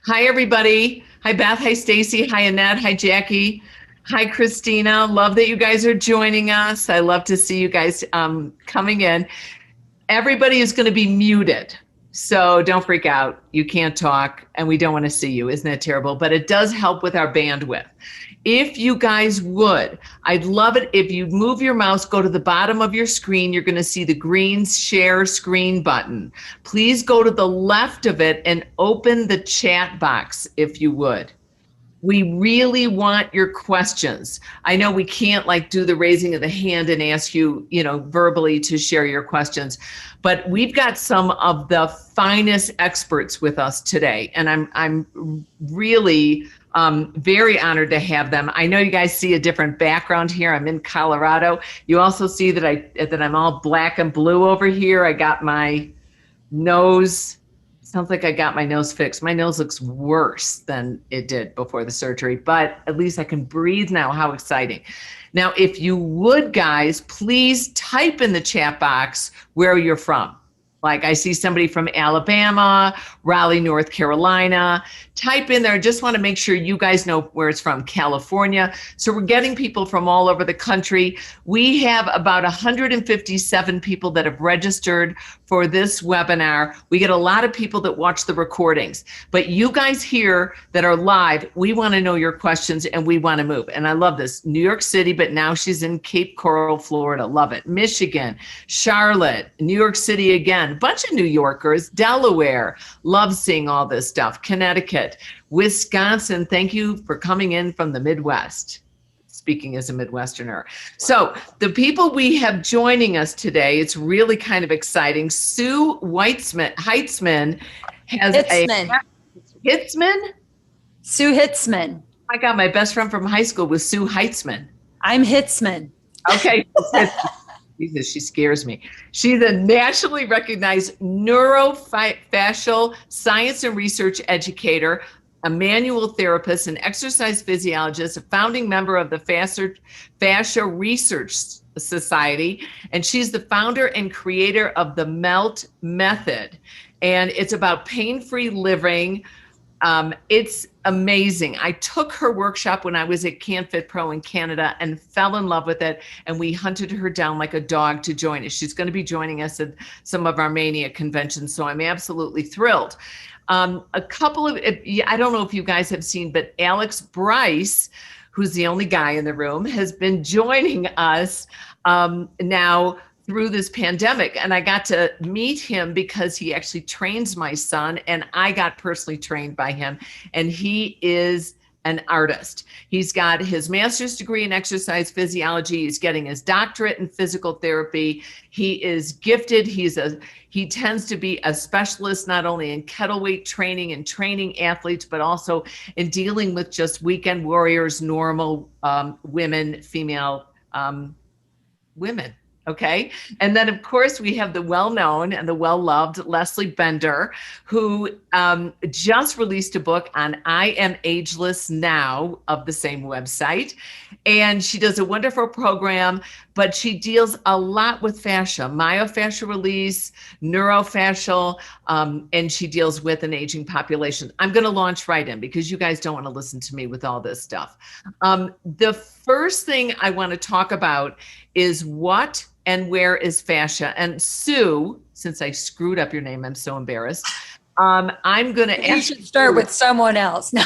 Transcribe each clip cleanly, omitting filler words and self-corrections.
Hi, everybody. Hi, Beth. Hi, Stacy. Hi, Annette. Hi, Jackie. Hi, Christina. Love that you guys are joining us. I love to see you guys coming in. Everybody is going to be muted. So don't freak out. You can't talk and we don't want to see you. Isn't that terrible? But it does help with our bandwidth. If you guys would, I'd love it if you move your mouse, go to the bottom of your screen, you're going to see the green share screen button. Please go to the left of it and open the chat box if you would. We really want your questions. I know we can't do the raising of the hand and ask you, verbally to share your questions, but we've got some of the finest experts with us today. And I'm really very honored to have them. I know you guys see a different background here. I'm in Colorado. You also see that I'm all black and blue over here. I got my nose. Sounds like I got my nose fixed. My nose looks worse than it did before the surgery, but at least I can breathe now. How exciting. Now, if you would, guys, please type in the chat box where you're from. Like I see somebody from Alabama, Raleigh, North Carolina. Type in there. Just want to make sure you guys know where it's from. California. So we're getting people from all over the country. We have about 157 people that have registered for this webinar. We get a lot of people that watch the recordings, but you guys here that are live, we want to know your questions and we want to move. And I love this. New York City, but now she's in Cape Coral, Florida. Love it. Michigan, Charlotte, New York City again. A bunch of New Yorkers, Delaware, love seeing all this stuff. Connecticut, Wisconsin, thank you for coming in from the Midwest. Speaking as a Midwesterner. So the people we have joining us today, it's really kind of exciting. Sue Hitzmann has Hitzmann? Sue Hitzmann. I got my best friend from high school was Sue Hitzmann. I'm Hitzmann. Okay. Jesus, she scares me. She's a nationally recognized neurofascial science and research educator, a manual therapist, an exercise physiologist, a founding member of the Fascia Research Society, and she's the founder and creator of the MELT method. And it's about pain-free living. It's amazing. I took her workshop when I was at CanFit Pro in Canada and fell in love with it. And we hunted her down like a dog to join us. She's going to be joining us at some of our Mania conventions. So I'm absolutely thrilled. A couple of, I don't know if you guys have seen, but Alex Bryce, who's the only guy in the room, has been joining us now through this pandemic. And I got to meet him because he actually trains my son and I got personally trained by him. And he is an artist. He's got his master's degree in exercise physiology. He's getting his doctorate in physical therapy. He is gifted. He tends to be a specialist, not only in kettle weight training and training athletes, but also in dealing with just weekend warriors, normal women, female women. Okay. And then, of course, we have the well-known and the well-loved Leslie Bender, who just released a book on I Am Ageless Now of the same website. And she does a wonderful program, but she deals a lot with fascia, myofascial release, neurofascial, and she deals with an aging population. I'm going to launch right in because you guys don't want to listen to me with all this stuff. The first thing I want to talk about is what and where is fascia? And Sue, since I screwed up your name, I'm so embarrassed. I'm going to ask you. You should start with someone else. No,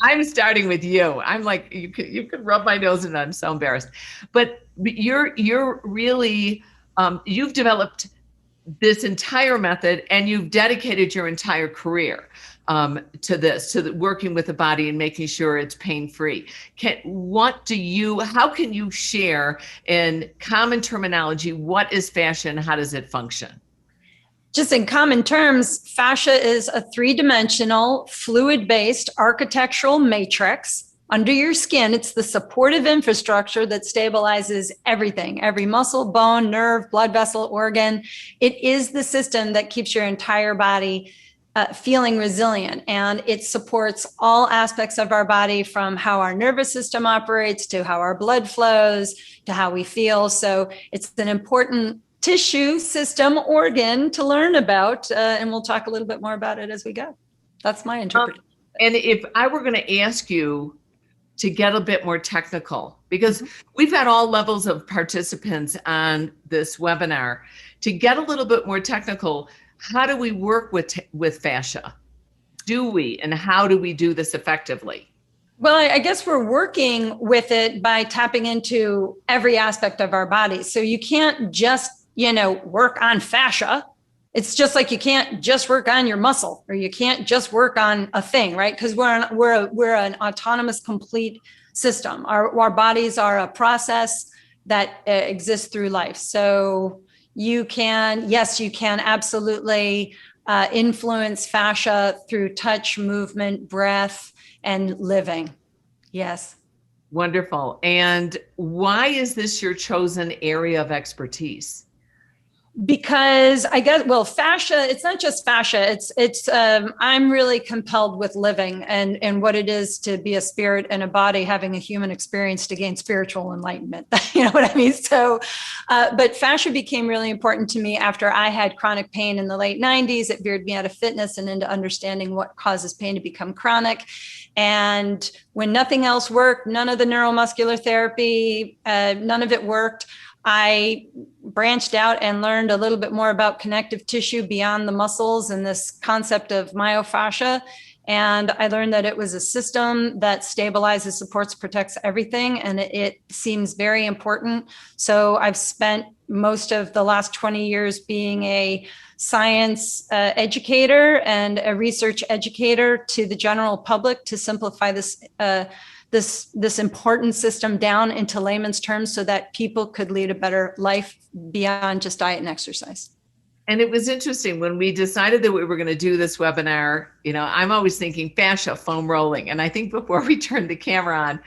I'm starting with you. I'm like, you could rub my nose and I'm so embarrassed. But you're really, you've developed this entire method and you've dedicated your entire career to this, to working with the body and making sure it's pain-free. How can you share in common terminology, what is fascia and how does it function? Just in common terms, fascia is a three-dimensional, fluid-based architectural matrix. Under your skin, it's the supportive infrastructure that stabilizes everything, every muscle, bone, nerve, blood vessel, organ. It is the system that keeps your entire body feeling resilient, and it supports all aspects of our body, from how our nervous system operates to how our blood flows to how we feel. So it's an important tissue, system, organ to learn about, and we'll talk a little bit more about it as we go. That's my interpretation. And if I were going to ask you to get a bit more technical, because we've had all levels of participants on this webinar, to get a little bit more technical, how do we work with fascia? Do we, and how do we do this effectively? Well, I guess we're working with it by tapping into every aspect of our body. So you can't just, work on fascia. It's just like you can't just work on your muscle, or you can't just work on a thing, right? Because we're an autonomous, complete system. Our bodies are a process that exists through life. So you can absolutely influence fascia through touch, movement, breath, and living. Yes. Wonderful. And why is this your chosen area of expertise? Because I guess, fascia, it's not just fascia. I'm really compelled with living and what it is to be a spirit and a body, having a human experience to gain spiritual enlightenment. You know what I mean? So, but fascia became really important to me after I had chronic pain in the late 90s. It veered me out of fitness and into understanding what causes pain to become chronic. And when nothing else worked, none of the neuromuscular therapy, none of it worked, I branched out and learned a little bit more about connective tissue beyond the muscles and this concept of myofascia. And I learned that it was a system that stabilizes, supports, protects everything. And it seems very important. So I've spent most of the last 20 years being a science educator and a research educator to the general public to simplify this important system down into layman's terms so that people could lead a better life beyond just diet and exercise. And it was interesting when we decided that we were going to do this webinar, I'm always thinking fascia, foam rolling. And I think before we turned the camera on,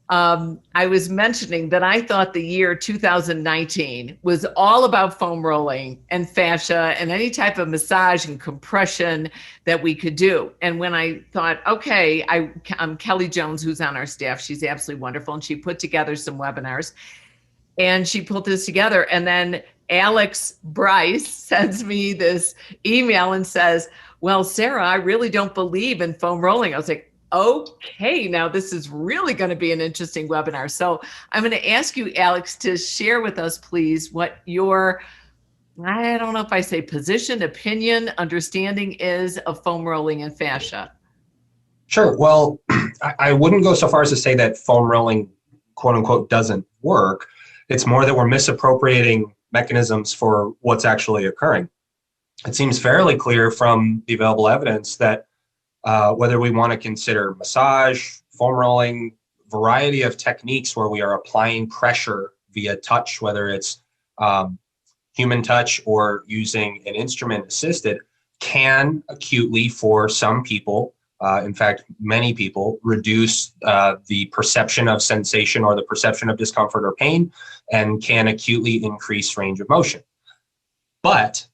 I was mentioning that I thought the year 2019 was all about foam rolling and fascia and any type of massage and compression that we could do. And when I thought, okay, Kelly Jones, who's on our staff, she's absolutely wonderful. And she put together some webinars and she put this together. And then Alex Bryce sends me this email and says, well, Sara, I really don't believe in foam rolling. I was like, okay, now this is really going to be an interesting webinar. So I'm going to ask you, Alex, to share with us, please, what your, I don't know if I say position, opinion, understanding is of foam rolling and fascia. Sure. Well, I wouldn't go so far as to say that foam rolling, quote unquote, doesn't work. It's more that we're misappropriating mechanisms for what's actually occurring. It seems fairly clear from the available evidence that whether we want to consider massage, foam rolling, variety of techniques where we are applying pressure via touch, whether it's human touch or using an instrument assisted, can acutely, for some people, in fact, many people, reduce the perception of sensation or the perception of discomfort or pain, and can acutely increase range of motion. But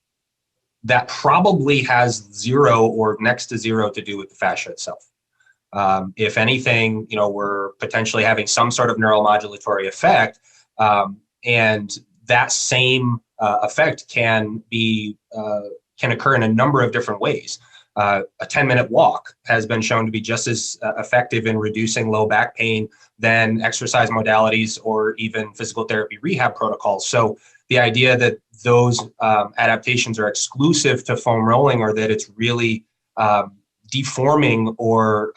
that probably has zero or next to zero to do with the fascia itself. If anything, we're potentially having some sort of neuromodulatory effect, and that same effect can occur in a number of different ways. A 10-minute walk has been shown to be just as effective in reducing low back pain than exercise modalities or even physical therapy rehab protocols. So the idea that those adaptations are exclusive to foam rolling, or that it's really deforming or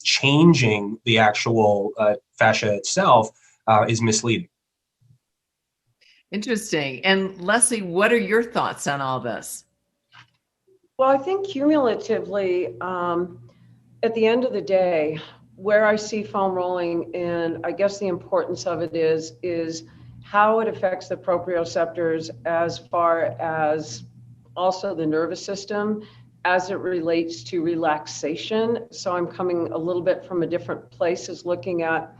changing the actual fascia itself, is misleading. Interesting. And Leslie, what are your thoughts on all this? Well, I think cumulatively, at the end of the day, where I see foam rolling, and I guess the importance of it is how it affects the proprioceptors as far as also the nervous system as it relates to relaxation. So I'm coming a little bit from a different place, is looking at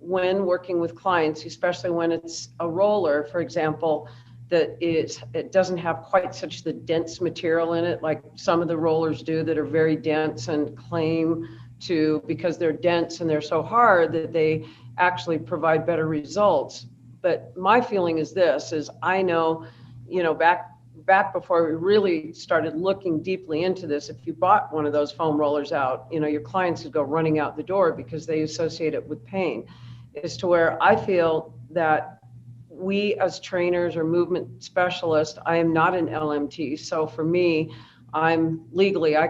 when working with clients, especially when it's a roller, for example, that it doesn't have quite such the dense material in it like some of the rollers do that are very dense and claim to, because they're dense and they're so hard, that they actually provide better results. But my feeling is this, is I know, back back before we really started looking deeply into this, if you bought one of those foam rollers out, your clients would go running out the door because they associate it with pain. As to where I feel that we as trainers or movement specialists, I am not an LMT. So for me, I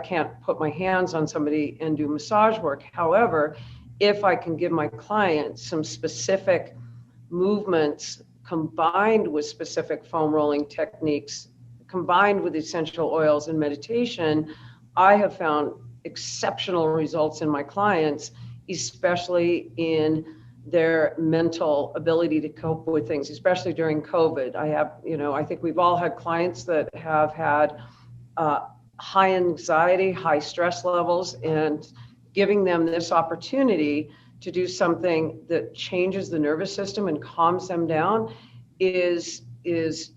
can't put my hands on somebody and do massage work. However, if I can give my clients some specific movements combined with specific foam rolling techniques, combined with essential oils and meditation, I have found exceptional results in my clients, especially in their mental ability to cope with things, especially during COVID. I think we've all had clients that have had high anxiety, high stress levels, and giving them this opportunity to do something that changes the nervous system and calms them down is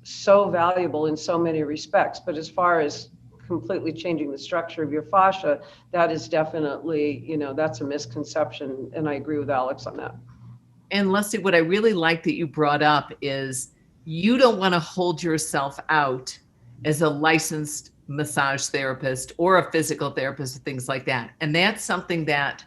so valuable in so many respects. But as far as completely changing the structure of your fascia, that is definitely, that's a misconception. And I agree with Alex on that. And Leslie, what I really like that you brought up is you don't want to hold yourself out as a licensed massage therapist or a physical therapist, things like that. And that's something that,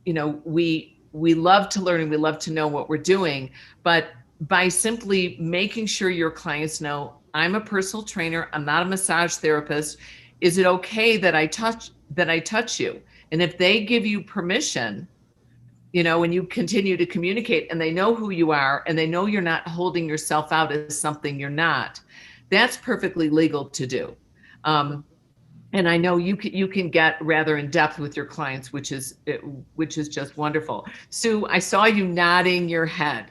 we love to learn and we love to know what we're doing, but by simply making sure your clients know, I'm a personal trainer, I'm not a massage therapist. Is it okay that I touch you? And if they give you permission, when you continue to communicate and they know who you are and they know you're not holding yourself out as something you're not, that's perfectly legal to do. And I know you can get rather in depth with your clients, which is just wonderful. Sue, I saw you nodding your head.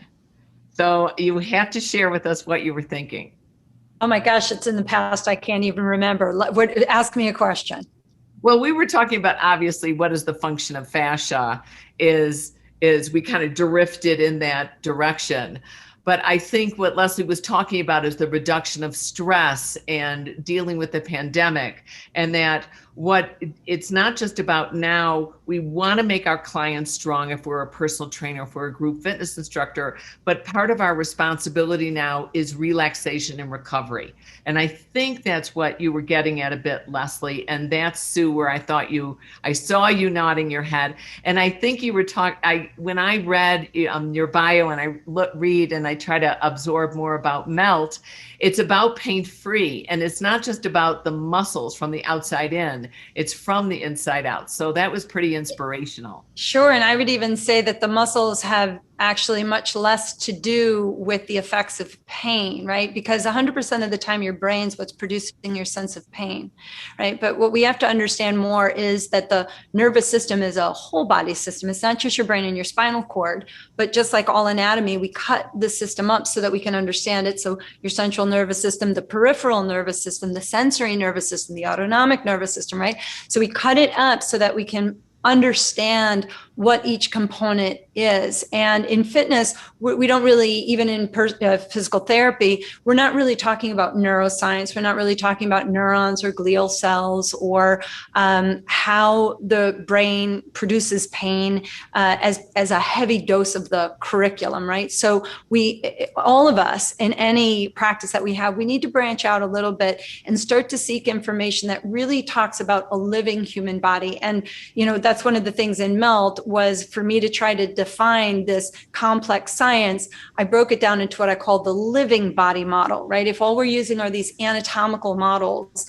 So you have to share with us what you were thinking. Oh my gosh, it's in the past. I can't even remember. Ask me a question. Well, we were talking about, obviously, what is the function of fascia is we kind of drifted in that direction. But I think what Leslie was talking about is the reduction of stress and dealing with the pandemic, and that it's not just about now, we want to make our clients strong if we're a personal trainer, if we're a group fitness instructor, but part of our responsibility now is relaxation and recovery. And I think that's what you were getting at a bit, Leslie. And that's, Sue, where I saw you nodding your head. And I think you were when I read your bio and I read and I try to absorb more about MELT, it's about pain-free. And it's not just about the muscles from the outside in, it's from the inside out. So that was pretty inspirational. Sure. And I would even say that the muscles have actually much less to do with the effects of pain, right? Because 100% of the time your brain's what's producing your sense of pain, right? But what we have to understand more is that the nervous system is a whole body system. It's not just your brain and your spinal cord, but just like all anatomy, we cut the system up so that we can understand it. So your central nervous system, the peripheral nervous system, the sensory nervous system, the autonomic nervous system, right? So we cut it up so that we can understand what each component is. And in fitness, we don't really, even in physical therapy, we're not really talking about neuroscience. We're not really talking about neurons or glial cells or how the brain produces pain as a heavy dose of the curriculum, right? So all of us in any practice that we have, we need to branch out a little bit and start to seek information that really talks about a living human body. And, that's one of the things in MELT was for me to try to define this complex science. I broke it down into what I call the living body model, right? If all we're using are these anatomical models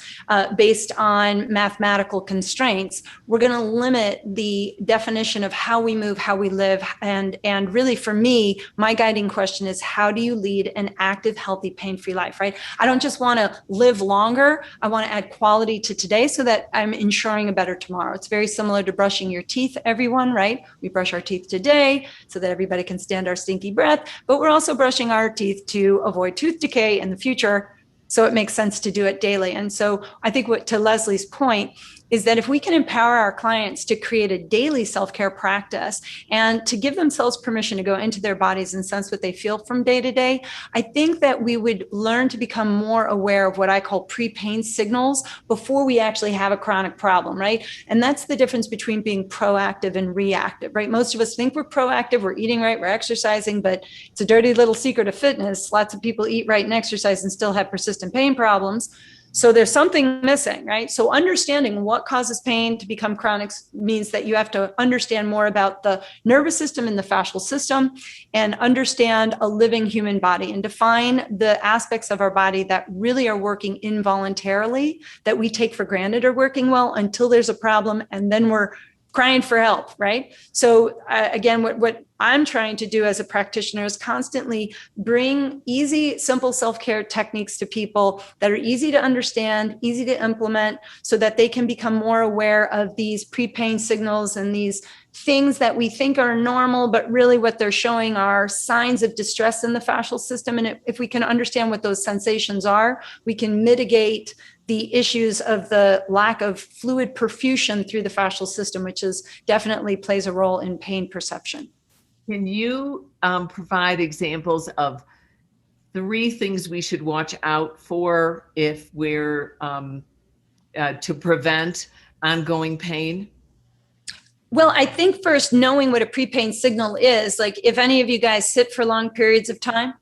based on mathematical constraints, we're going to limit the definition of how we move, how we live. And really for me, my guiding question is, how do you lead an active, healthy, pain-free life, right? I don't just want to live longer. I want to add quality to today so that I'm ensuring a better tomorrow. It's very similar to brushing your teeth, everyone, right? We brush our teeth today so that everybody can stand our stinky breath, but we're also brushing our teeth to avoid tooth decay in the future. So it makes sense to do it daily. And so I think to Leslie's point, is that if we can empower our clients to create a daily self-care practice and to give themselves permission to go into their bodies and sense what they feel from day to day, I think that we would learn to become more aware of what I call pre-pain signals before we actually have a chronic problem, right? And that's the difference between being proactive and reactive, right? Most of us think we're proactive, we're eating right, we're exercising, but it's a dirty little secret of fitness. Lots of people eat right and exercise and still have persistent pain problems. So there's something missing, right? So understanding what causes pain to become chronic means that you have to understand more about the nervous system and the fascial system and understand a living human body and define the aspects of our body that really are working involuntarily, that we take for granted are working well until there's a problem, and then we're crying for help, right? So again, what I'm trying to do as a practitioner is constantly bring easy, simple self-care techniques to people that are easy to understand, easy to implement, so that they can become more aware of these pre-pain signals and these things that we think are normal, but really what they're showing are signs of distress in the fascial system. And if we can understand what those sensations are, we can mitigate the issues of the lack of fluid perfusion through the fascial system, which is definitely plays a role in pain perception. Can you provide examples of 3 things we should watch out for if we're to prevent ongoing pain? Well, I think first knowing what a pre-pain signal is, like if any of you guys sit for long periods of time.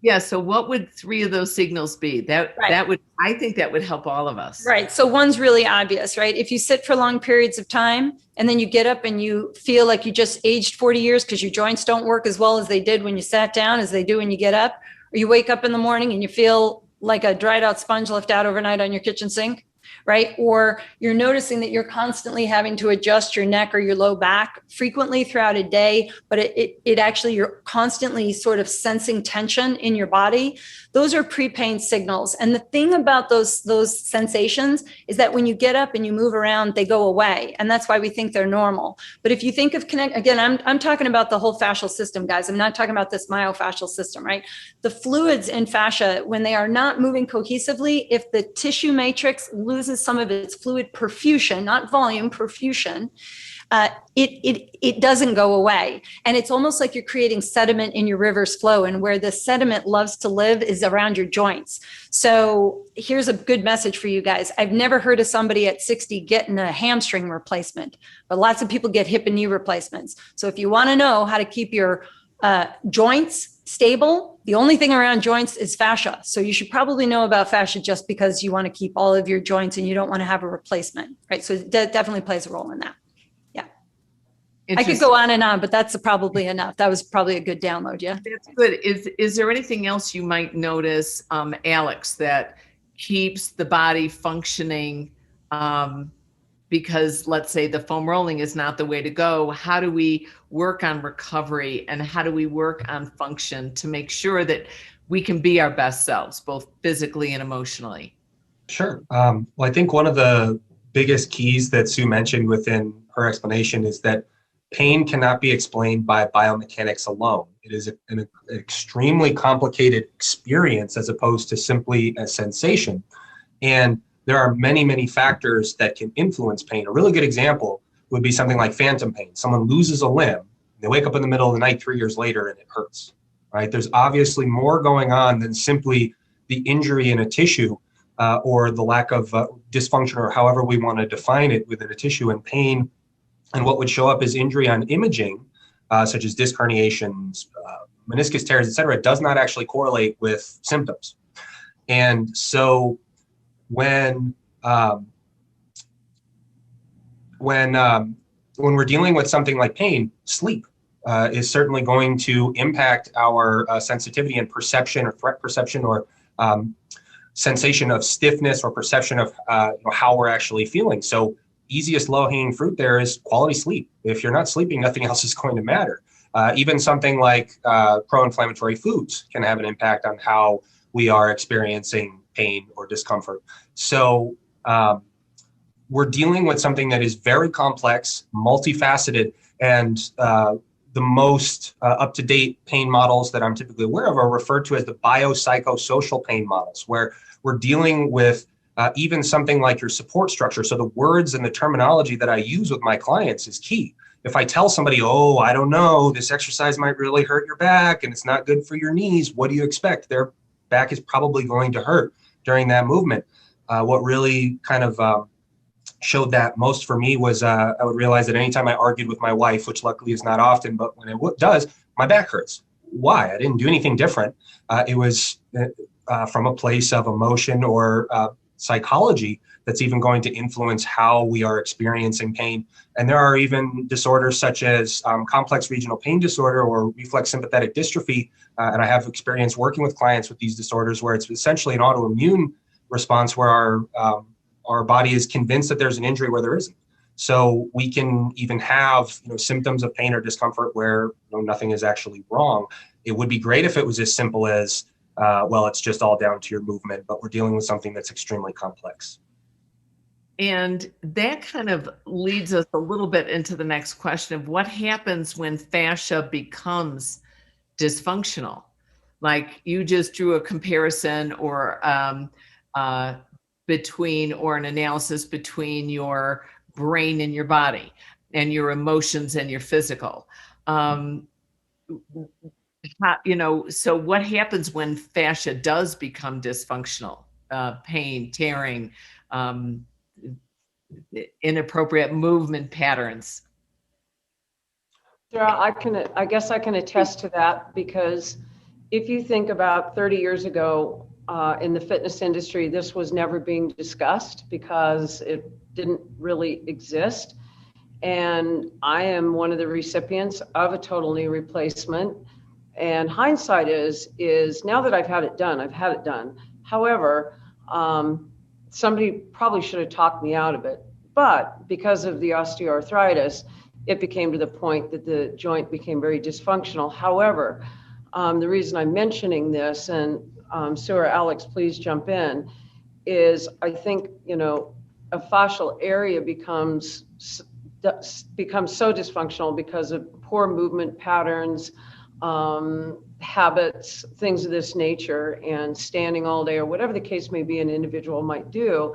Yeah. So what would 3 of those signals be? That would, I think that would help all of us. Right. So one's really obvious, right? If you sit for long periods of time and then you get up and you feel like you just aged 40 years because your joints don't work as well as they did when you sat down as they do when you get up, or you wake up in the morning and you feel like a dried out sponge left out overnight on your kitchen sink, right? Or you're noticing that you're constantly having to adjust your neck or your low back frequently throughout a day, but it actually, you're constantly sort of sensing tension in your body. Those are pre-pain signals. And the thing about those sensations is that when you get up and you move around, they go away. And that's why we think they're normal. But if you think of again, I'm talking about the whole fascial system, guys. I'm not talking about this myofascial system, right? The fluids in fascia, when they are not moving cohesively, if the tissue matrix loses some of its fluid perfusion, not volume, perfusion, it doesn't go away. And it's almost like you're creating sediment in your river's flow. And where the sediment loves to live is around your joints. So here's a good message for you guys. I've never heard of somebody at 60 getting a hamstring replacement, but lots of people get hip and knee replacements. So if you want to know how to keep your joints stable, the only thing around joints is fascia. So you should probably know about fascia just because you want to keep all of your joints and you don't want to have a replacement, right? So that definitely plays a role in that. I could go on, but that's probably enough. That was probably a good download. Yeah. That's good. Is there anything else you might notice, Alex, that keeps the body functioning? Because let's say the foam rolling is not the way to go. How do we work on recovery and how do we work on function to make sure that we can be our best selves, both physically and emotionally? Sure. Well, I think one of the biggest keys that Sue mentioned within her explanation is that pain cannot be explained by biomechanics alone. It is an extremely complicated experience as opposed to simply a sensation. And there are many, many factors that can influence pain. A really good example would be something like phantom pain. Someone loses a limb, they wake up in the middle of the night 3 years later and it hurts, right? There's obviously more going on than simply the injury in a tissue or the lack of dysfunction, or however we want to define it within a tissue. And pain, and what would show up as injury on imaging, such as disc herniations, meniscus tears, et cetera, does not actually correlate with symptoms. And so when we're dealing with something like pain, sleep is certainly going to impact our sensitivity and perception or threat perception or sensation of stiffness or perception of how we're actually feeling. So easiest low-hanging fruit there is quality sleep. If you're not sleeping, nothing else is going to matter. Even something like pro-inflammatory foods can have an impact on how we are experiencing pain or discomfort. So we're dealing with something that is very complex, multifaceted, and the most up-to-date pain models that I'm typically aware of are referred to as the biopsychosocial pain models, where we're dealing with even something like your support structure. So the words and the terminology that I use with my clients is key. If I tell somebody, oh, I don't know, this exercise might really hurt your back and it's not good for your knees, what do you expect? Their back is probably going to hurt during that movement. What really kind of showed that most for me was I would realize that anytime I argued with my wife, which luckily is not often, but when it does, my back hurts. Why? I didn't do anything different. It was from a place of emotion or psychology that's even going to influence how we are experiencing pain. And there are even disorders such as complex regional pain disorder or reflex sympathetic dystrophy. And I have experience working with clients with these disorders where it's essentially an autoimmune response where our body is convinced that there's an injury where there isn't. So we can even have symptoms of pain or discomfort where nothing is actually wrong. It would be great if it was as simple as, well, it's just all down to your movement, but we're dealing with something that's extremely complex. And that kind of leads us a little bit into the next question of what happens when fascia becomes dysfunctional. Like you just drew a comparison or between, or an analysis between your brain and your body and your emotions and your physical. So what happens when fascia does become dysfunctional? Pain, tearing, inappropriate movement patterns. Sara, I guess I can attest to that, because if you think about 30 years ago in the fitness industry, this was never being discussed because it didn't really exist. And I am one of the recipients of a total knee replacement. And hindsight is now that I've had it done. However, somebody probably should have talked me out of it. But because of the osteoarthritis, it became to the point that the joint became very dysfunctional. However, the reason I'm mentioning this, and Sara, Alex, please jump in, is I think, a fascial area becomes so dysfunctional because of poor movement patterns, habits, things of this nature, and standing all day or whatever the case may be an individual might do.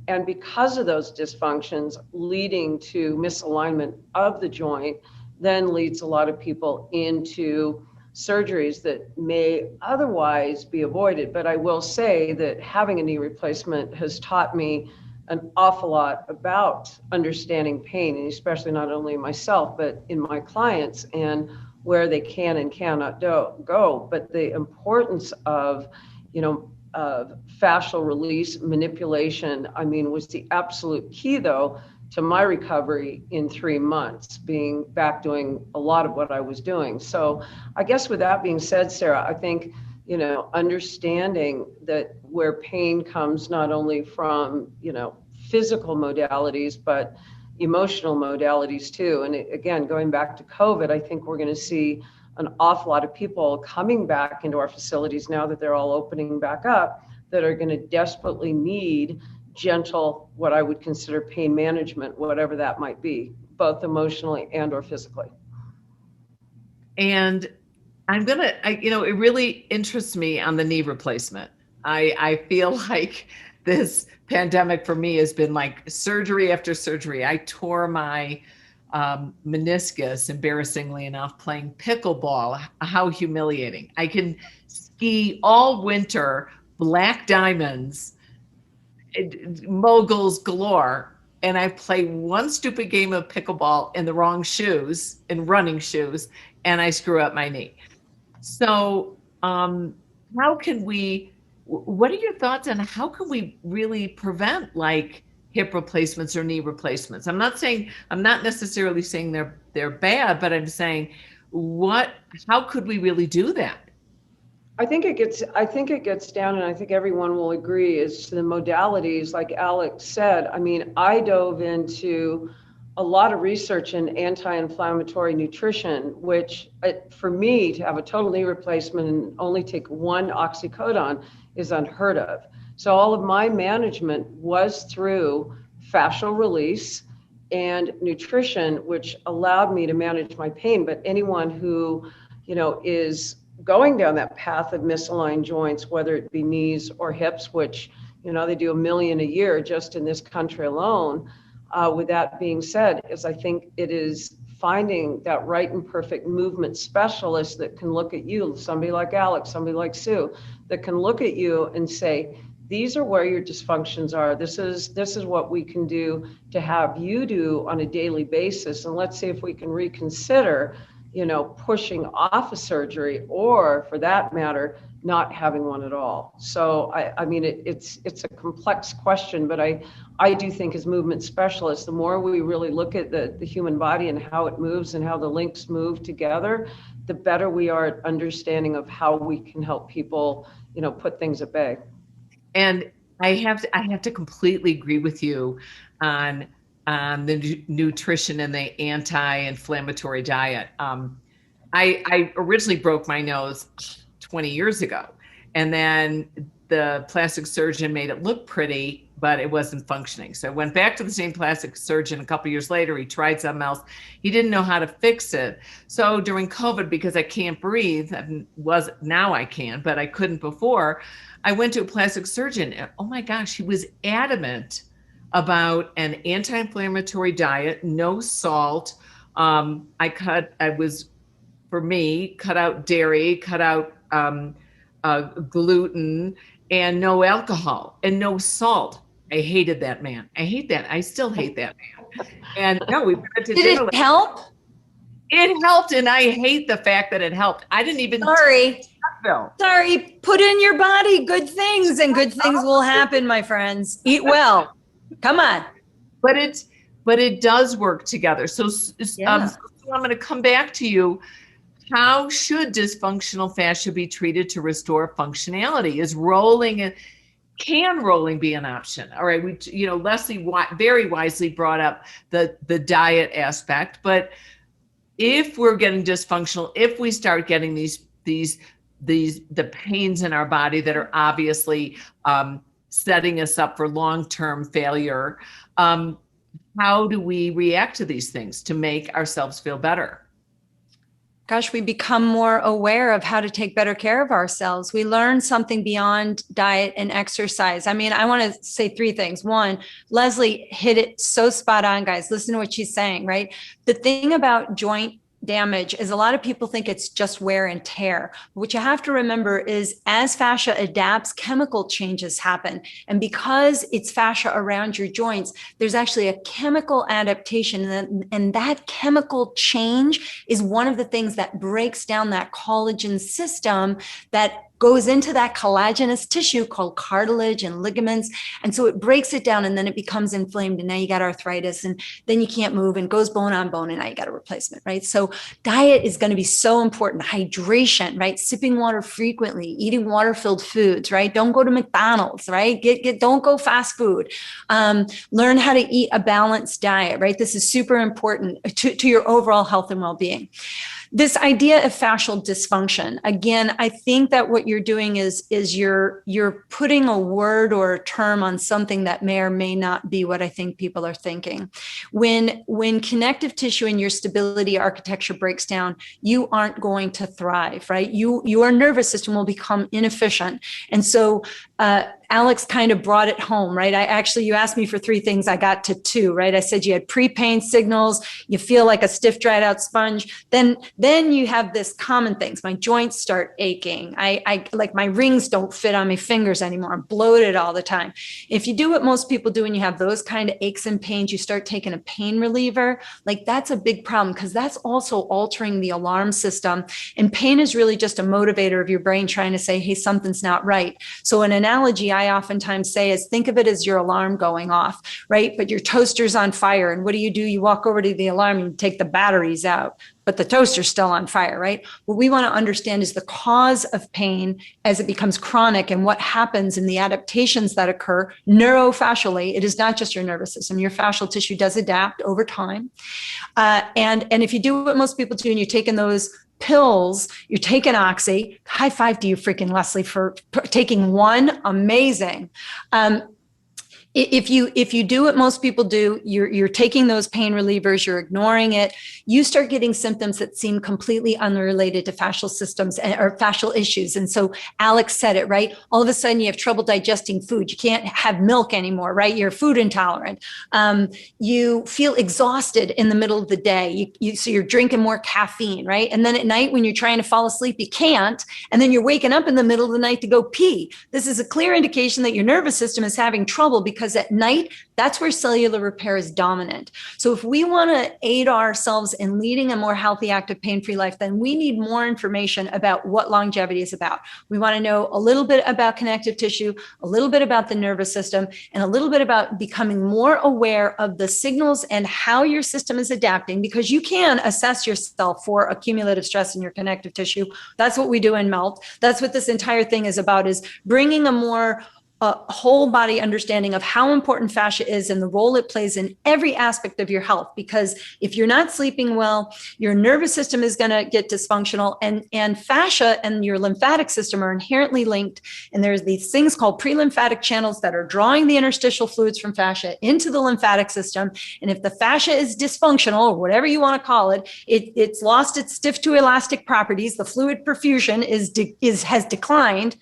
And because of those dysfunctions leading to misalignment of the joint, then leads a lot of people into surgeries that may otherwise be avoided. But I will say that having a knee replacement has taught me an awful lot about understanding pain, and especially not only myself, but in my clients, and where they can and cannot go. But the importance of, fascial release manipulation, was the absolute key, though, to my recovery in 3 months, being back doing a lot of what I was doing. So I guess with that being said, Sara, I think, understanding that where pain comes not only from, physical modalities, but emotional modalities too. And again, going back to COVID, I think we're going to see an awful lot of people coming back into our facilities now that they're all opening back up, that are going to desperately need gentle, what I would consider pain management, whatever that might be, both emotionally and or physically. And it really interests me on the knee replacement. I feel like this pandemic for me has been like surgery after surgery. I tore my meniscus, embarrassingly enough, playing pickleball. How humiliating. I can ski all winter, black diamonds, moguls galore, and I play one stupid game of pickleball in the wrong shoes, in running shoes, and I screw up my knee. So what are your thoughts on how can we really prevent like hip replacements or knee replacements? I'm not necessarily saying they're bad, but I'm saying how could we really do that? I think it gets down, and I think everyone will agree, is to the modalities, like Alex said. I dove into a lot of research in anti-inflammatory nutrition, which for me to have a total knee replacement and only take one oxycodone is unheard of. So all of my management was through fascial release and nutrition, which allowed me to manage my pain. But anyone who, is going down that path of misaligned joints, whether it be knees or hips, which, They do 1 million a year just in this country alone. With that being said, I think it is finding that right and perfect movement specialist that can look at you, somebody like Alex, somebody like Sue, that can look at you and say, these are where your dysfunctions are. This is what we can do to have you do on a daily basis. And let's see if we can reconsider, pushing off a surgery, or for that matter, not having one at all. So I mean, it's a complex question, but I do think as movement specialists, the more we really look at the human body and how it moves and how the links move together, the better we are at understanding of how we can help people, put things at bay. And I have to completely agree with you on the nutrition and the anti-inflammatory diet. I originally broke my nose 20 years ago, and then the plastic surgeon made it look pretty, but it wasn't functioning. So I went back to the same plastic surgeon a couple years later. He tried something else. He didn't know how to fix it. So during COVID, because I can't breathe, now I can, but I couldn't before, I went to a plastic surgeon. And, oh my gosh, he was adamant about an anti-inflammatory diet, no salt. Cut out dairy, cut out gluten, and no alcohol and no salt. I hated that man. I hate that. I still hate that man. And no, we went to dinner. Did it help? It helped, and I hate the fact that it helped. I didn't even. Sorry. Put in your body good things, and good things will happen, my friends. Eat well. Come on. But it does work together. So I'm going to come back to you. How should dysfunctional fascia be treated to restore functionality? Can rolling be an option? All right, Leslie very wisely brought up the diet aspect, but if we're getting dysfunctional, if we start getting the pains in our body that are obviously setting us up for long-term failure, how do we react to these things to make ourselves feel better? Gosh, we become more aware of how to take better care of ourselves. We learn something beyond diet and exercise. I mean, I want to say 3 things. 1, Leslie hit it so spot on, guys. Listen to what she's saying, right? The thing about joint damage is a lot of people think it's just wear and tear. What you have to remember is as fascia adapts, chemical changes happen. And because it's fascia around your joints, there's actually a chemical adaptation. And that chemical change is one of the things that breaks down that collagen system that goes into that collagenous tissue called cartilage and ligaments. And so it breaks it down, and then it becomes inflamed, and now you got arthritis, and then you can't move, and goes bone on bone, and now you got a replacement, right? So diet is going to be so important. Hydration, right? Sipping water frequently, eating water-filled foods, right? Don't go to McDonald's, right? Don't go fast food. Learn how to eat a balanced diet, right? This is super important to your overall health and well-being. This idea of fascial dysfunction, again, I think that what you're doing is you're putting a word or a term on something that may or may not be what I think people are thinking. When connective tissue and your stability architecture breaks down, you aren't going to thrive, right? Your nervous system will become inefficient. And so Alex kind of brought it home, right? You asked me for 3 things. I got to 2, right? I said you had prepain signals. You feel like a stiff, dried out sponge. Then you have this common things. My joints start aching. I like my rings don't fit on my fingers anymore. I'm bloated all the time. If you do what most people do and you have those kind of aches and pains, you start taking a pain reliever. Like that's a big problem because that's also altering the alarm system. And pain is really just a motivator of your brain trying to say, hey, something's not right. So an analogy I oftentimes say is think of it as your alarm going off, right? But your toaster's on fire. And what do? You walk over to the alarm and take the batteries out, but the toaster's still on fire, right? What we want to understand is the cause of pain as it becomes chronic and what happens in the adaptations that occur neurofascially. It is not just your nervous system. Your fascial tissue does adapt over time. And if you do what most people do and you're taking those pills, you're taking oxy, high five to you freaking Leslie for taking one. Amazing. If you do what most people do, you're taking those pain relievers, you're ignoring it, you start getting symptoms that seem completely unrelated to fascial systems or fascial issues. And so Alex said it, right? All of a sudden you have trouble digesting food. You can't have milk anymore, right? You're food intolerant. You feel exhausted in the middle of the day. So you're drinking more caffeine, right? And then at night when you're trying to fall asleep, you can't. And then you're waking up in the middle of the night to go pee. This is a clear indication that your nervous system is having trouble, because at night, that's where cellular repair is dominant. So if we want to aid ourselves in leading a more healthy, active, pain-free life, then we need more information about what longevity is about. We want to know a little bit about connective tissue, a little bit about the nervous system, and a little bit about becoming more aware of the signals and how your system is adapting, because you can assess yourself for accumulative stress in your connective tissue. That's what we do in MELT. That's what this entire thing is about, is bringing a more whole body understanding of how important fascia is and the role it plays in every aspect of your health. Because if you're not sleeping well, your nervous system is going to get dysfunctional, and fascia and your lymphatic system are inherently linked. And there's these things called pre-lymphatic channels that are drawing the interstitial fluids from fascia into the lymphatic system. And if the fascia is dysfunctional, or whatever you want to call it, it's lost its stiff to elastic properties. The fluid perfusion has declined.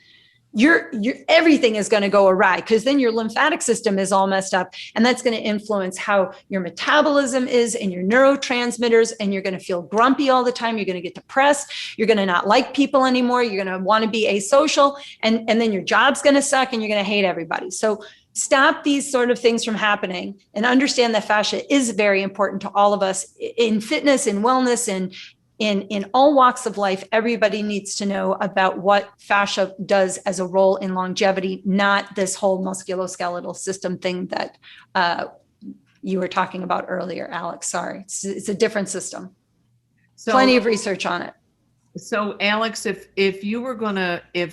Your everything is going to go awry, because then your lymphatic system is all messed up, and that's going to influence how your metabolism is and your neurotransmitters, and you're going to feel grumpy all the time. You're going to get depressed. You're going to not like people anymore. You're going to want to be asocial, and then your job's going to suck, and you're going to hate everybody. So stop these sort of things from happening, and understand that fascia is very important to all of us in fitness, in wellness, and in all walks of life. Everybody needs to know about what fascia does as a role in longevity, not this whole musculoskeletal system thing that you were talking about earlier, Alex. Sorry, it's a different system. So, plenty of research on it. So Alex, if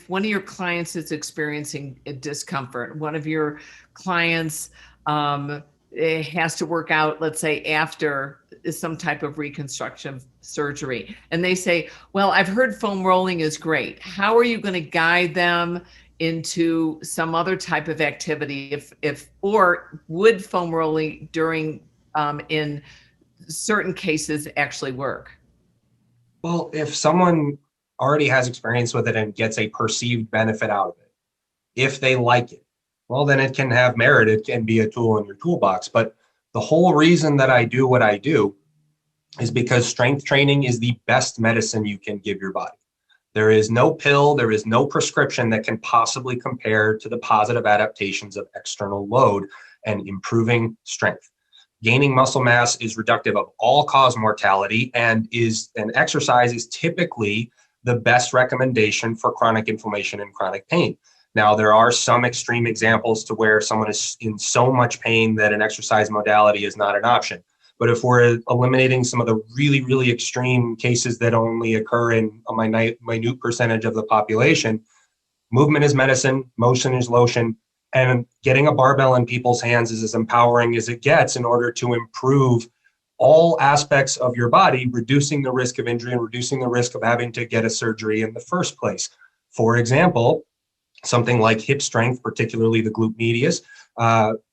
one of your clients is experiencing a discomfort, one of your clients it has to work out, let's say, after some type of reconstruction surgery, and they say, well, I've heard foam rolling is great. How are you going to guide them into some other type of activity, or would foam rolling during in certain cases actually work? Well, if someone already has experience with it and gets a perceived benefit out of it, if they like it, well, then it can have merit. It can be a tool in your toolbox. But the whole reason that I do what I do is because strength training is the best medicine you can give your body. There is no pill, there is no prescription that can possibly compare to the positive adaptations of external load and improving strength. Gaining muscle mass is reductive of all-cause mortality, and exercise is typically the best recommendation for chronic inflammation and chronic pain. Now, there are some extreme examples to where someone is in so much pain that an exercise modality is not an option. But if we're eliminating some of the really, really extreme cases that only occur in a minute percentage of the population, movement is medicine, motion is lotion, and getting a barbell in people's hands is as empowering as it gets in order to improve all aspects of your body, reducing the risk of injury and reducing the risk of having to get a surgery in the first place. For example, something like hip strength, particularly the glute medius,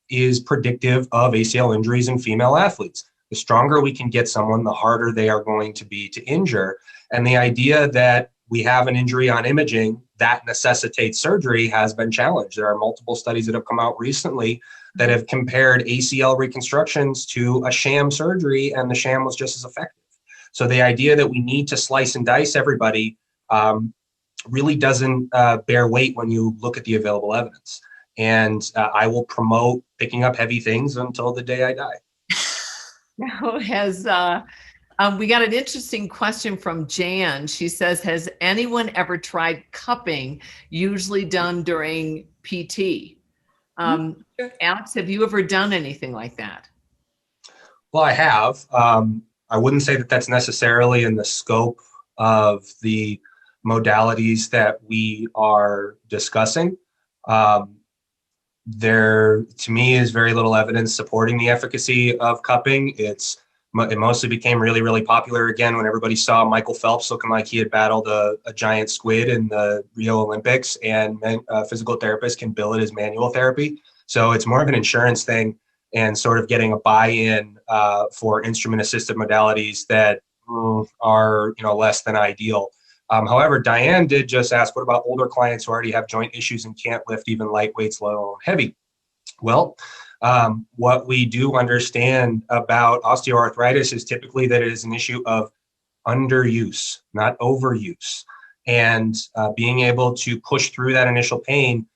is predictive of ACL injuries in female athletes. The stronger we can get someone, the harder they are going to be to injure. And the idea that we have an injury on imaging that necessitates surgery has been challenged. There are multiple studies that have come out recently that have compared ACL reconstructions to a sham surgery, and the sham was just as effective. So the idea that we need to slice and dice everybody really doesn't bear weight when you look at the available evidence. And I will promote picking up heavy things until the day I die. Now, we got an interesting question from Jan. She says, has anyone ever tried cupping, usually done during PT? Sure. Alex, have you ever done anything like that? Well, I have. I wouldn't say that that's necessarily in the scope of the modalities that we are discussing. There, to me, is very little evidence supporting the efficacy of cupping. It mostly became really, really popular again when everybody saw Michael Phelps looking like he had battled a giant squid in the Rio Olympics, and physical therapists can bill it as manual therapy. So it's more of an insurance thing and sort of getting a buy-in for instrument-assisted modalities that are less than ideal. However, Diane did just ask, what about older clients who already have joint issues and can't lift even light weights, let alone heavy? Well, what we do understand about osteoarthritis is typically that it is an issue of underuse, not overuse. And being able to push through that initial pain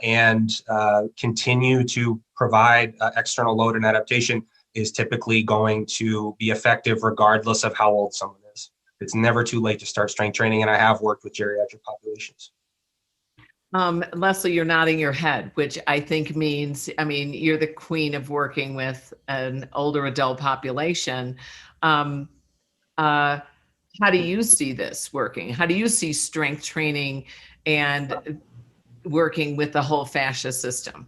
and continue to provide external load and adaptation is typically going to be effective regardless of how old someone is. It's never too late to start strength training, and I have worked with geriatric populations. Leslie, you're nodding your head, which I think means, you're the queen of working with an older adult population. How do you see this working? How do you see strength training and working with the whole fascia system?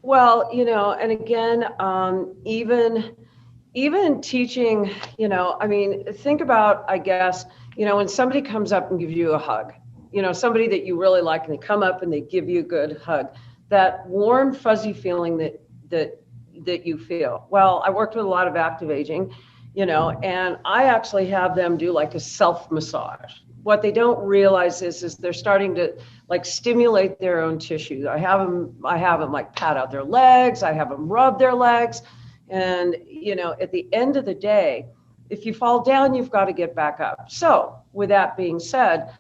Well, and again, even teaching, think about, I guess, when somebody comes up and gives you a hug, somebody that you really like, and they come up and they give you a good hug, that warm, fuzzy feeling that you feel. Well, I worked with a lot of active aging, and I actually have them do like a self massage. What they don't realize is they're starting to like stimulate their own tissue. I have them like pat out their legs. I have them rub their legs. And, at the end of the day, if you fall down, you've got to get back up. So with that being said,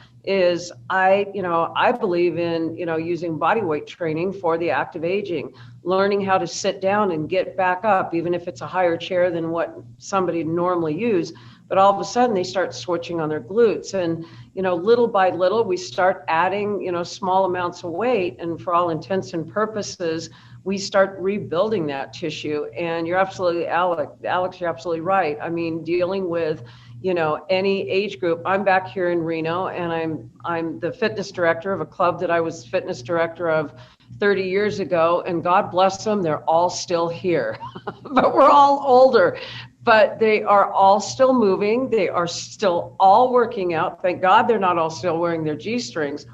I believe in, using body weight training for the active aging, learning how to sit down and get back up, even if it's a higher chair than what somebody normally use. But all of a sudden they start switching on their glutes, and, little by little, we start adding, small amounts of weight. And for all intents and purposes, we start rebuilding that tissue. And you're absolutely, Alex, you're absolutely right. Dealing with, any age group. I'm back here in Reno, and I'm the fitness director of a club that I was fitness director of 30 years ago, and God bless them, they're all still here. But we're all older, but they are all still moving. They are still all working out. Thank God they're not all still wearing their G-strings.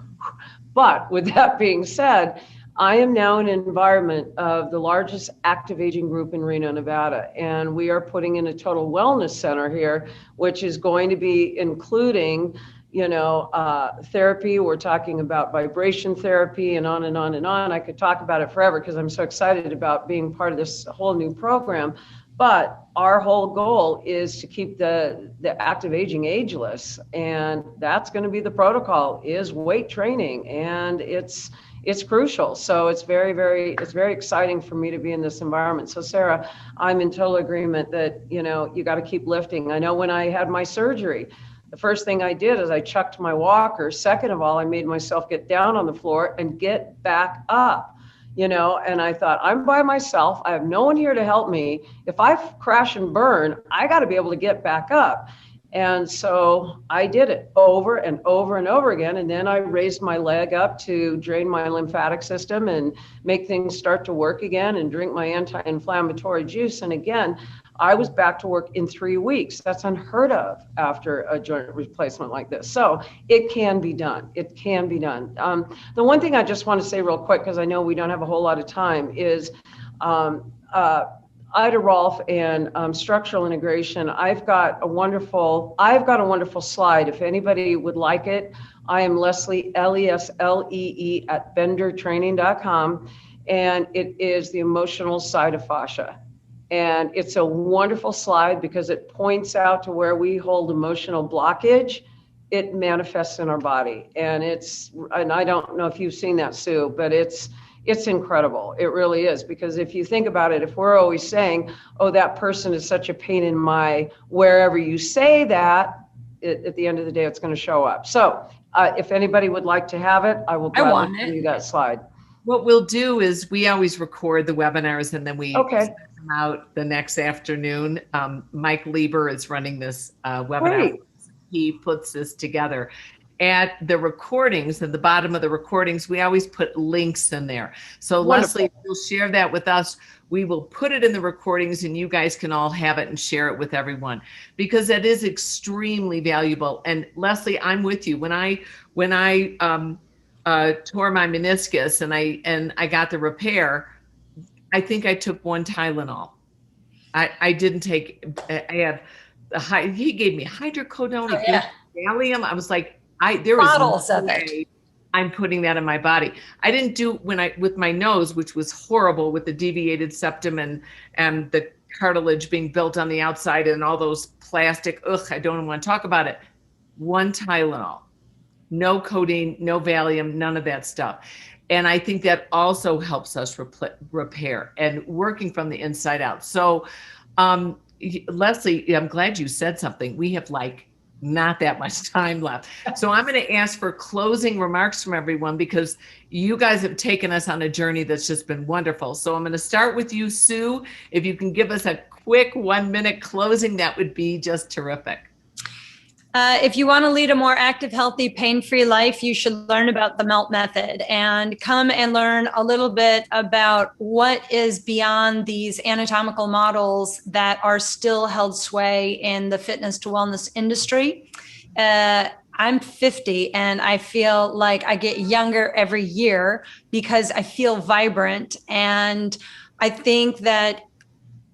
But with that being said, I am now in an environment of the largest active aging group in Reno, Nevada, and we are putting in a total wellness center here, which is going to be including, therapy. We're talking about vibration therapy and on and on and on. I could talk about it forever because I'm so excited about being part of this whole new program. But our whole goal is to keep the active aging ageless, and that's going to be the protocol, is weight training, and it's crucial. So it's very exciting for me to be in this environment. So Sara, I'm in total agreement that, you got to keep lifting. I know when I had my surgery, the first thing I did is I chucked my walker. Second of all, I made myself get down on the floor and get back up, and I thought, I'm by myself. I have no one here to help me. If I crash and burn, I got to be able to get back up. And so I did it over and over and over again. And then I raised my leg up to drain my lymphatic system and make things start to work again, and drink my anti-inflammatory juice. And again, I was back to work in 3 weeks. That's unheard of after a joint replacement like this. So it can be done. It can be done. The one thing I just want to say real quick, because I know we don't have a whole lot of time, is Ida Rolf and structural integration. I've got a wonderful slide. If anybody would like it, I am Leslie, Leslee at bendertraining.com, and it is the emotional side of fascia. And it's a wonderful slide because it points out to where we hold emotional blockage. It manifests in our body, and I don't know if you've seen that, Sue, but it's incredible. It really is, because if you think about it, if we're always saying, oh, that person is such a pain in my, wherever you say that, at the end of the day, it's going to show up. So if anybody would like to have it, I will gladly give you that slide. What we'll do is we always record the webinars, and then we send them out the next afternoon. Mike Lieber is running this webinar. Great. He puts this together. At the recordings, at the bottom of the recordings, we always put links in there. So Wonderful. Leslie, if you'll share that with us, we will put it in the recordings, and you guys can all have it and share it with everyone, because it is extremely valuable. And Leslie, I'm with you. When I tore my meniscus and I got the repair, I think I took one Tylenol. I didn't take, I had he gave me hydrocodone, he gave me Valium. I was like, there was Bottles no of it. way I'm putting that in my body. I didn't do with my nose, which was horrible with the deviated septum and the cartilage being built on the outside and all those plastic, I don't want to talk about it. One Tylenol, no codeine, no Valium, none of that stuff. And I think that also helps us repair and working from the inside out. So, Leslie, I'm glad you said something. We have not that much time left. So I'm going to ask for closing remarks from everyone because you guys have taken us on a journey that's just been wonderful. So I'm going to start with you, Sue. If you can give us a quick 1-minute closing, that would be just terrific. If you want to lead a more active, healthy, pain-free life, you should learn about the MELT method and come and learn a little bit about what is beyond these anatomical models that are still held sway in the fitness to wellness industry. I'm 50 and I feel like I get younger every year because I feel vibrant. And I think that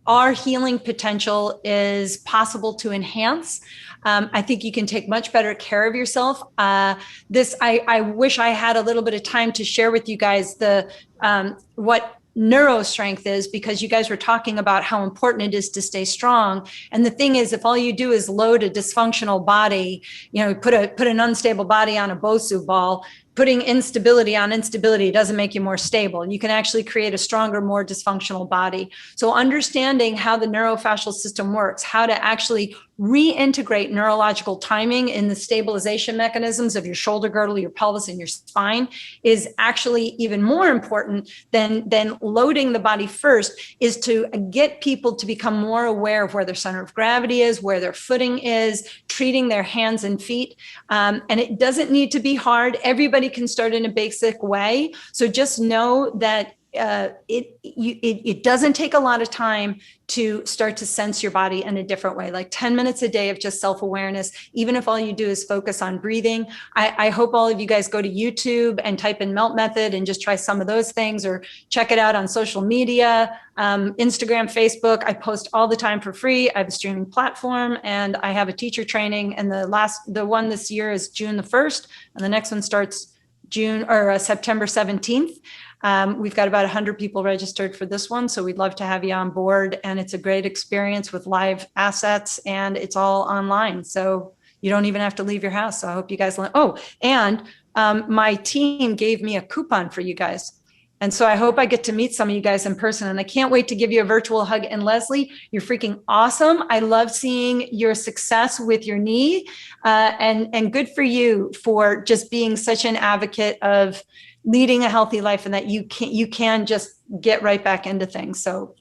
our healing potential is possible to enhance. I think you can take much better care of yourself. I wish I had a little bit of time to share with you guys what neurostrength is, because you guys were talking about how important it is to stay strong. And the thing is, if all you do is load a dysfunctional body, put an unstable body on a Bosu ball, putting instability on instability doesn't make you more stable. You can actually create a stronger, more dysfunctional body. So understanding how the neurofascial system works, how to actually reintegrate neurological timing in the stabilization mechanisms of your shoulder girdle, your pelvis, and your spine is actually even more important than loading the body first, is to get people to become more aware of where their center of gravity is, where their footing is, treating their hands and feet. And it doesn't need to be hard. Everybody can start in a basic way. So just know that it doesn't take a lot of time to start to sense your body in a different way, like 10 minutes a day of just self-awareness, even if all you do is focus on breathing. I hope all of you guys go to YouTube and type in MELT method and just try some of those things, or check it out on social media, Instagram, Facebook. I post all the time for free. I have a streaming platform and I have a teacher training. And the one this year is June the 1st. And the next one starts September 17th. We've got about 100 people registered for this one, so we'd love to have you on board. And it's a great experience with live assets, and it's all online, so you don't even have to leave your house. So I hope you guys learn. Oh, and my team gave me a coupon for you guys. And so I hope I get to meet some of you guys in person, and I can't wait to give you a virtual hug. And Leslie, you're freaking awesome. I love seeing your success with your knee, and good for you for just being such an advocate of leading a healthy life, and that you can just get right back into things. So,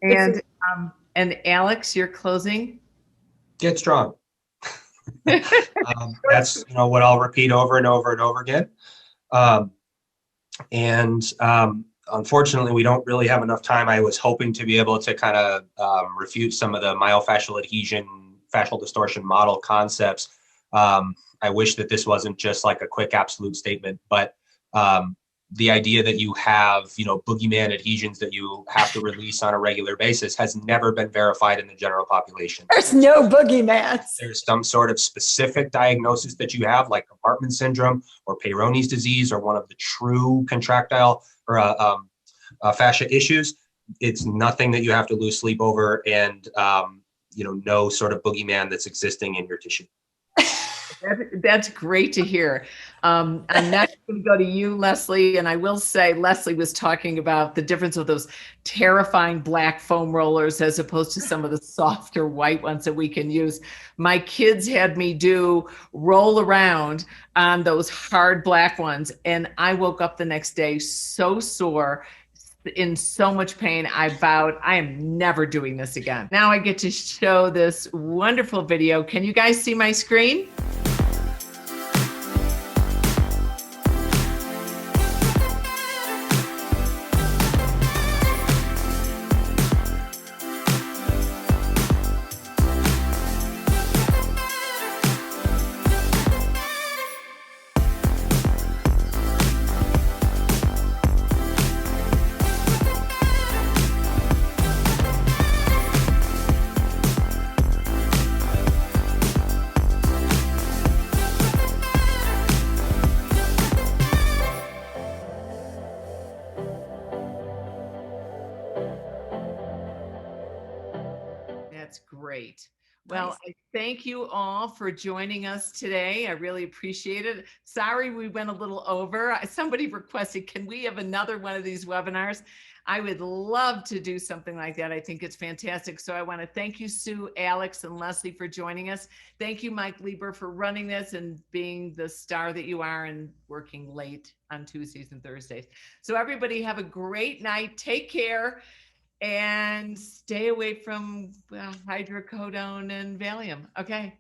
and Alex, your closing? Get strong. That's what I'll repeat over and over and over again. Unfortunately, we don't really have enough time. I was hoping to be able to kind of refute some of the myofascial adhesion, fascial distortion model concepts. I wish that this wasn't just like a quick absolute statement, but the idea that you have, boogeyman adhesions that you have to release on a regular basis has never been verified in the general population. There's no boogeyman. There's some sort of specific diagnosis that you have, like compartment syndrome or Peyronie's disease, or one of the true contractile or fascia issues. It's nothing that you have to lose sleep over, and no sort of boogeyman that's existing in your tissue. That's great to hear. I'm next going to go to you, Leslie. And I will say, Leslie was talking about the difference of those terrifying black foam rollers as opposed to some of the softer white ones that we can use. My kids had me roll around on those hard black ones. And I woke up the next day so sore, in so much pain. I vowed I am never doing this again. Now I get to show this wonderful video. Can you guys see my screen? great. Well, Nice. I thank you all for joining us today. I really appreciate it. Sorry we went a little over. Somebody requested, can we have another one of these webinars? I would love to do something like that. I think it's fantastic. So I want to thank you, Sue, Alex, and Leslie for joining us. Thank you, Mike Lieber, for running this and being the star that you are and working late on Tuesdays and Thursdays. So everybody have a great night. Take care. And stay away from hydrocodone and Valium. Okay.